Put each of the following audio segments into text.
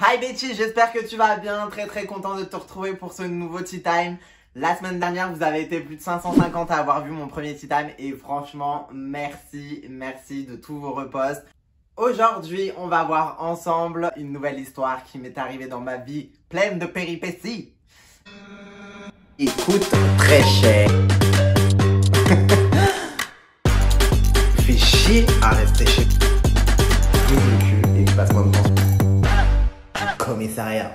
Hi Betty, j'espère que tu vas bien, très content de te retrouver pour ce nouveau Tea Time. La semaine dernière, vous avez été plus de 550 à avoir vu mon premier Tea Time et franchement, merci de tous vos reposts. Aujourd'hui, on va voir ensemble une nouvelle histoire qui m'est arrivée dans ma vie, pleine de péripéties. Il coûte très cher. Fais chier à rester chez le cul et je passe moins de temps. Commissariat.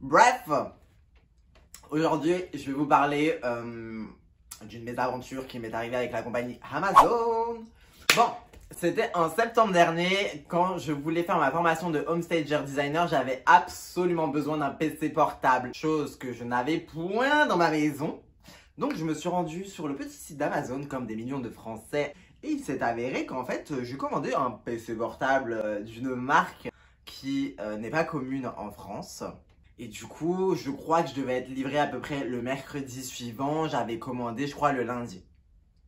Bref, aujourd'hui je vais vous parler d'une mésaventure qui m'est arrivée avec la compagnie Amazon. Bon, c'était en septembre dernier quand je voulais faire ma formation de homestager designer. J'avais absolument besoin d'un PC portable, chose que je n'avais point dans ma maison. Donc je me suis rendu sur le petit site d'Amazon comme des millions de Français. Et il s'est avéré qu'en fait, j'ai commandé un PC portable d'une marque qui n'est pas commune en France. Et du coup, je crois que je devais être livré à peu près le mercredi suivant. J'avais commandé, je crois, le lundi.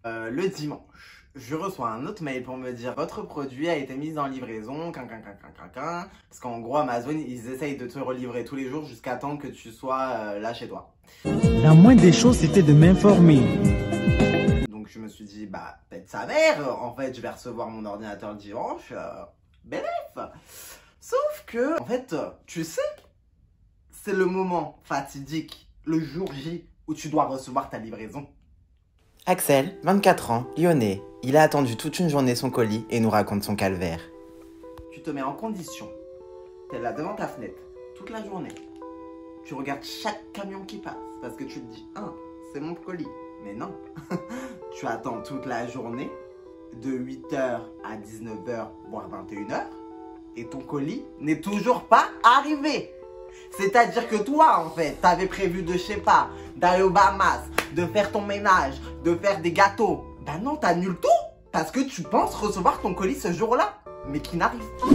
Le dimanche, je reçois un autre mail pour me dire « Votre produit a été mis en livraison, parce qu'en gros, Amazon, ils essayent de te relivrer tous les jours jusqu'à temps que tu sois là chez toi. La moindre des choses, c'était de m'informer. Donc je me suis dit, bah, peut-être sa mère, en fait, je vais recevoir mon ordinateur le dimanche, bref. Sauf que, en fait, tu sais, c'est le moment fatidique, le jour J, où tu dois recevoir ta livraison. Axel, 24 ans, lyonnais, il a attendu toute une journée son colis et nous raconte son calvaire. Tu te mets en condition, t'es là devant ta fenêtre, toute la journée. Tu regardes chaque camion qui passe, parce que tu te dis, c'est mon colis. Mais non, tu attends toute la journée, de 8h à 19h, voire 21h, et ton colis n'est toujours pas arrivé. C'est-à-dire que toi, en fait, t'avais prévu de, je sais pas, d'aller aux Bahamas, de faire ton ménage, de faire des gâteaux. Ben non, t'annules tout, parce que tu penses recevoir ton colis ce jour-là, mais qui n'arrive pas.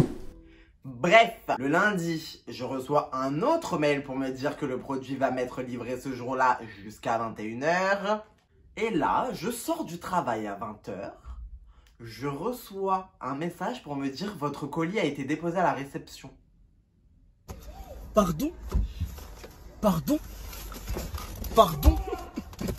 Bref, le lundi, je reçois un autre mail pour me dire que le produit va m'être livré ce jour-là jusqu'à 21h. Et là, je sors du travail à 20h. Je reçois un message pour me dire « Votre colis a été déposé à la réception ». Pardon?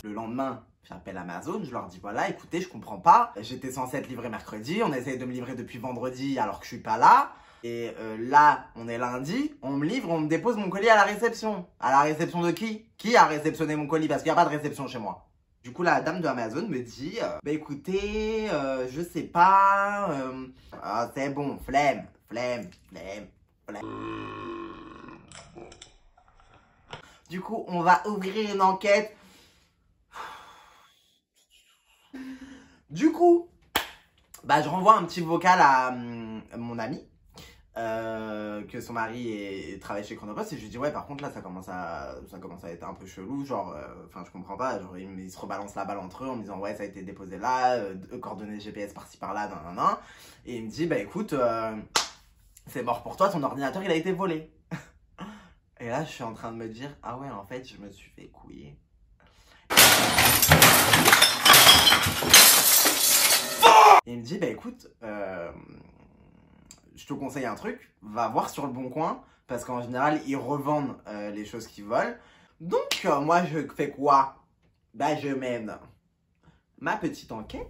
Le lendemain, j'appelle Amazon, je leur dis « Voilà, écoutez, je comprends pas. J'étais censé être livré mercredi, on essaye de me livrer depuis vendredi alors que je suis pas là. Et là, on est lundi, on me livre, on me dépose mon colis à la réception. À la réception de qui? Qui a réceptionné mon colis? Parce qu'il n'y a pas de réception chez moi. » Du coup, la dame de Amazon me dit bah écoutez, je sais pas, c'est bon, flemme. Du coup, on va ouvrir une enquête. Du coup, bah je renvoie un petit vocal à mon ami. Que son mari travaille chez Chronopost et je lui dis ouais par contre là ça commence à être un peu chelou, genre enfin je comprends pas, genre ils se rebalancent la balle entre eux en me disant ouais ça a été déposé là, coordonnées GPS par-ci par-là, nan. Et il me dit bah écoute c'est mort pour toi, ton ordinateur il a été volé. Et là je suis en train de me dire ah ouais en fait je me suis fait couiller. Et il me dit bah écoute je te conseille un truc, va voir sur le Bon Coin, parce qu'en général, ils revendent les choses qu'ils volent. Donc, moi, je fais quoi? Bah, je mène ma petite enquête.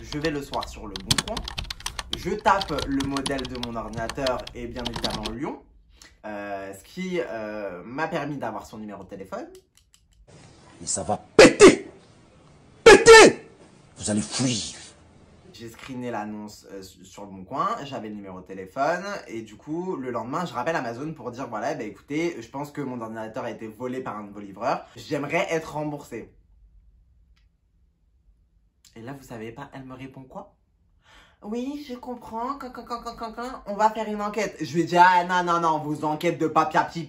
Je vais le soir sur le Bon Coin. Je tape le modèle de mon ordinateur et bien évidemment Lyon. Ce qui m'a permis d'avoir son numéro de téléphone. Et ça va péter! Péter! Vous allez fuir. J'ai screené l'annonce sur le Bon Coin, j'avais le numéro de téléphone et du coup, le lendemain, je rappelle Amazon pour dire voilà, bah écoutez, je pense que mon ordinateur a été volé par un de vos livreurs, j'aimerais être remboursé. Et là, vous savez pas, elle me répond quoi? Oui, je comprends, on va faire une enquête. Je lui dis ah non, vos enquêtes de papiapi,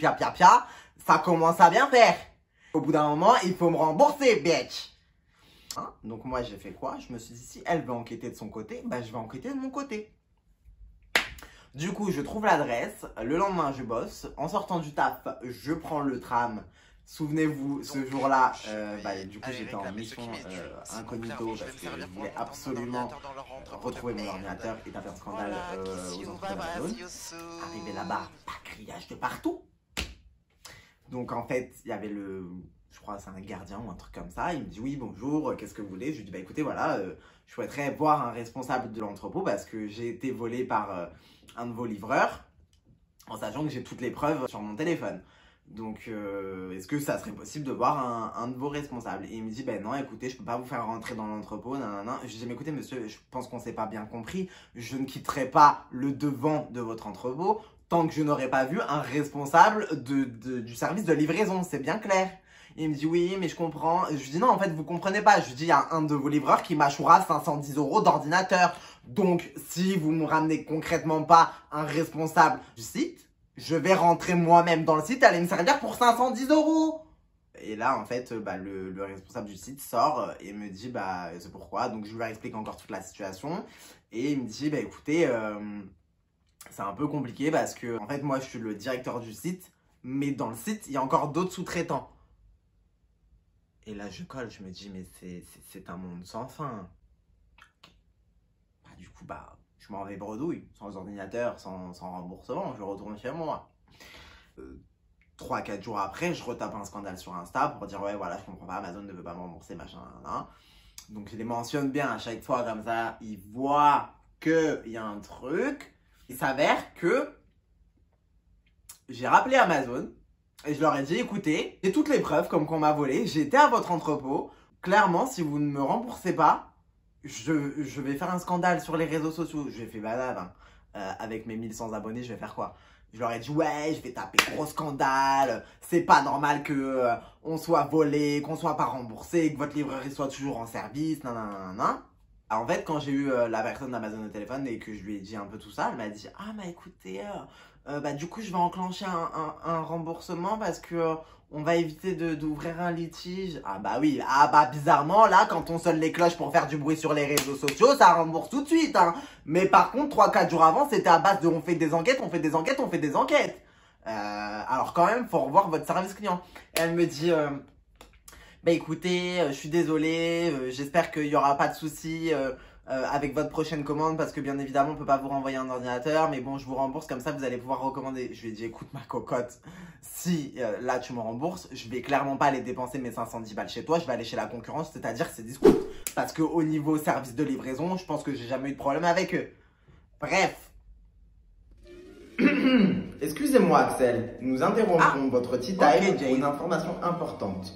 ça commence à bien faire. Au bout d'un moment, il faut me rembourser, bitch. Donc moi j'ai fait quoi? Je me suis dit si elle veut enquêter de son côté, bah je vais enquêter de mon côté. Du coup je trouve l'adresse, le lendemain je bosse, en sortant du taf je prends le tram Souvenez-vous, ce jour-là, du coup j'étais en mission incognito parce que je voulais absolument retrouver mon ordinateur et taper un scandale aux entreprises d'Amazon. Arrivé là-bas, pas criage de partout. Donc en fait, il y avait je crois que c'est un gardien ou un truc comme ça. Il me dit oui, bonjour, qu'est-ce que vous voulez? Je lui dis bah écoutez, voilà, je souhaiterais voir un responsable de l'entrepôt parce que j'ai été volé par un de vos livreurs en sachant que j'ai toutes les preuves sur mon téléphone. Donc, est-ce que ça serait possible de voir un de vos responsables? Et il me dit, ben non, écoutez, je peux pas vous faire rentrer dans l'entrepôt, nanana. Je dis, mais écoutez, monsieur, je pense qu'on s'est pas bien compris. Je ne quitterai pas le devant de votre entrepôt tant que je n'aurai pas vu un responsable du service de livraison. C'est bien clair. Et il me dit, oui, mais je comprends. Je lui dis, non, en fait, vous comprenez pas. Je lui dis, il y a un de vos livreurs qui m'achoura 510 € d'ordinateur. Donc, si vous me ramenez concrètement pas un responsable du site, je vais rentrer moi-même dans le site et aller me servir pour 510 €. Et là, en fait, le responsable du site sort et me dit, c'est pourquoi. Donc, je lui explique encore toute la situation. Et il me dit, écoutez, c'est un peu compliqué parce que, en fait, moi, je suis le directeur du site. Mais dans le site, il y a encore d'autres sous-traitants. Et là, je colle, je me dis, mais c'est un monde sans fin. Du coup, je m'en vais bredouille, sans ordinateur, sans remboursement, je retourne chez moi. 3-4 jours après, je retape un scandale sur Insta pour dire, ouais, voilà, je comprends pas, Amazon ne veut pas me rembourser, machin, nan. Donc, je les mentionne bien à chaque fois, comme ça, ils voient qu'il y a un truc. Il s'avère que j'ai rappelé Amazon et je leur ai dit, écoutez, j'ai toutes les preuves comme qu'on m'a volé, j'ai été à votre entrepôt. Clairement, si vous ne me remboursez pas, je vais faire un scandale sur les réseaux sociaux. Je vais faire balade, avec mes 1100 abonnés, je vais faire quoi? Je leur ai dit, ouais, je vais taper gros scandale. C'est pas normal que on soit volé, qu'on soit pas remboursé, que votre librairie soit toujours en service, nanana. Alors, en fait, quand j'ai eu la personne d'Amazon au téléphone et que je lui ai dit un peu tout ça, elle m'a dit, ah, écoutez, du coup, je vais enclencher un remboursement parce que on va éviter d'ouvrir un litige. Ah oui, bizarrement, là, quand on sonne les cloches pour faire du bruit sur les réseaux sociaux, ça rembourse tout de suite, hein. Mais par contre, 3-4 jours avant, c'était à base de on fait des enquêtes. Alors quand même, faut revoir votre service client. Et elle me dit, écoutez, je suis désolée, j'espère qu'il n'y aura pas de soucis avec votre prochaine commande parce que bien évidemment on peut pas vous renvoyer un ordinateur, mais bon, je vous rembourse, comme ça vous allez pouvoir recommander. Je lui ai dit, écoute ma cocotte, si là tu me rembourses, je vais clairement pas aller dépenser mes 510 balles chez toi, je vais aller chez la concurrence, c'est-à-dire c'est Discount, parce que au niveau service de livraison, je pense que j'ai jamais eu de problème avec eux. Bref. Excusez-moi Axel, nous interrompons votre tea time pour une information importante.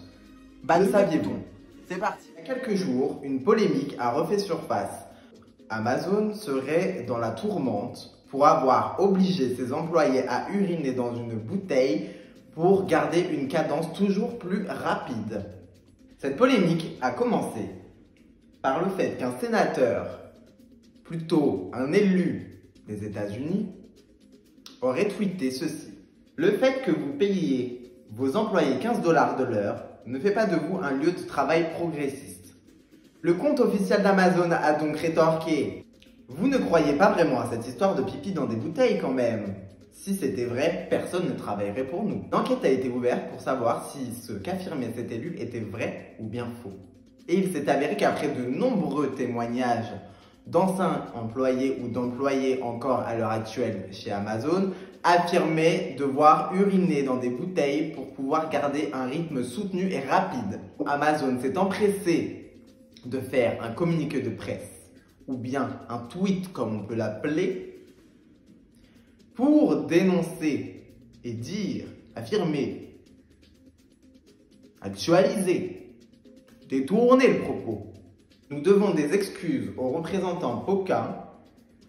Le saviez-vous? C'est parti. Il y a quelques jours, une polémique a refait surface. Amazon serait dans la tourmente pour avoir obligé ses employés à uriner dans une bouteille pour garder une cadence toujours plus rapide. Cette polémique a commencé par le fait qu'un sénateur, plutôt un élu des États-Unis, aurait tweeté ceci. Le fait que vous payiez vos employés 15 $ de l'heure ne fait pas de vous un lieu de travail progressiste. Le compte officiel d'Amazon a donc rétorqué « Vous ne croyez pas vraiment à cette histoire de pipi dans des bouteilles quand même. Si c'était vrai, personne ne travaillerait pour nous. » L'enquête a été ouverte pour savoir si ce qu'affirmait cet élu était vrai ou bien faux. Et il s'est avéré qu'après de nombreux témoignages d'anciens employés ou d'employés encore à l'heure actuelle chez Amazon, affirmaient devoir uriner dans des bouteilles pour pouvoir garder un rythme soutenu et rapide. Amazon s'est empressé de faire un communiqué de presse ou bien un tweet comme on peut l'appeler pour dénoncer et dire, affirmer, actualiser, détourner le propos. Nous devons des excuses aux représentants Poca,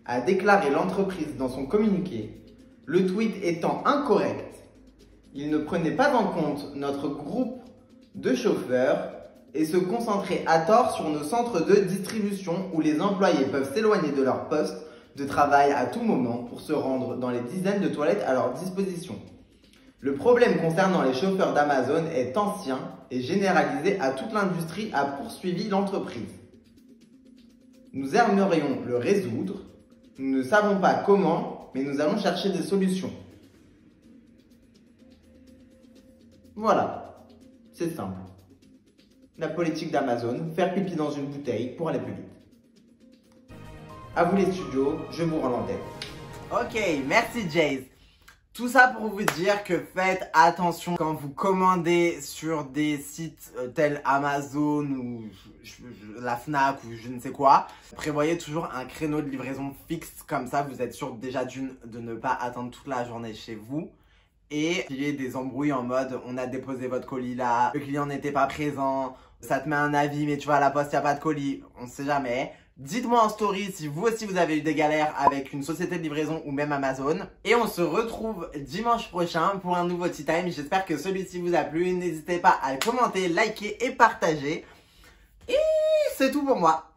a déclaré l'entreprise dans son communiqué. Le tweet étant incorrect, il ne prenait pas en compte notre groupe de chauffeurs et se concentrait à tort sur nos centres de distribution où les employés peuvent s'éloigner de leur poste de travail à tout moment pour se rendre dans les dizaines de toilettes à leur disposition. Le problème concernant les chauffeurs d'Amazon est ancien et généralisé à toute l'industrie, a poursuivi l'entreprise. Nous aimerions le résoudre. Nous ne savons pas comment, mais nous allons chercher des solutions. Voilà. C'est simple. La politique d'Amazon, faire pipi dans une bouteille pour aller plus vite. À vous les studios, je vous rends l'antenne. Ok, merci Jace. Tout ça pour vous dire que faites attention quand vous commandez sur des sites tels Amazon ou la Fnac ou je ne sais quoi. Prévoyez toujours un créneau de livraison fixe, comme ça vous êtes sûr déjà de ne pas attendre toute la journée chez vous. Et il y a des embrouilles en mode on a déposé votre colis là, le client n'était pas présent, ça te met un avis mais tu vois à la poste il n'y a pas de colis, on ne sait jamais. Dites-moi en story si vous aussi vous avez eu des galères avec une société de livraison ou même Amazon. Et on se retrouve dimanche prochain pour un nouveau Tea Time. J'espère que celui-ci vous a plu. N'hésitez pas à commenter, liker et partager. Et c'est tout pour moi.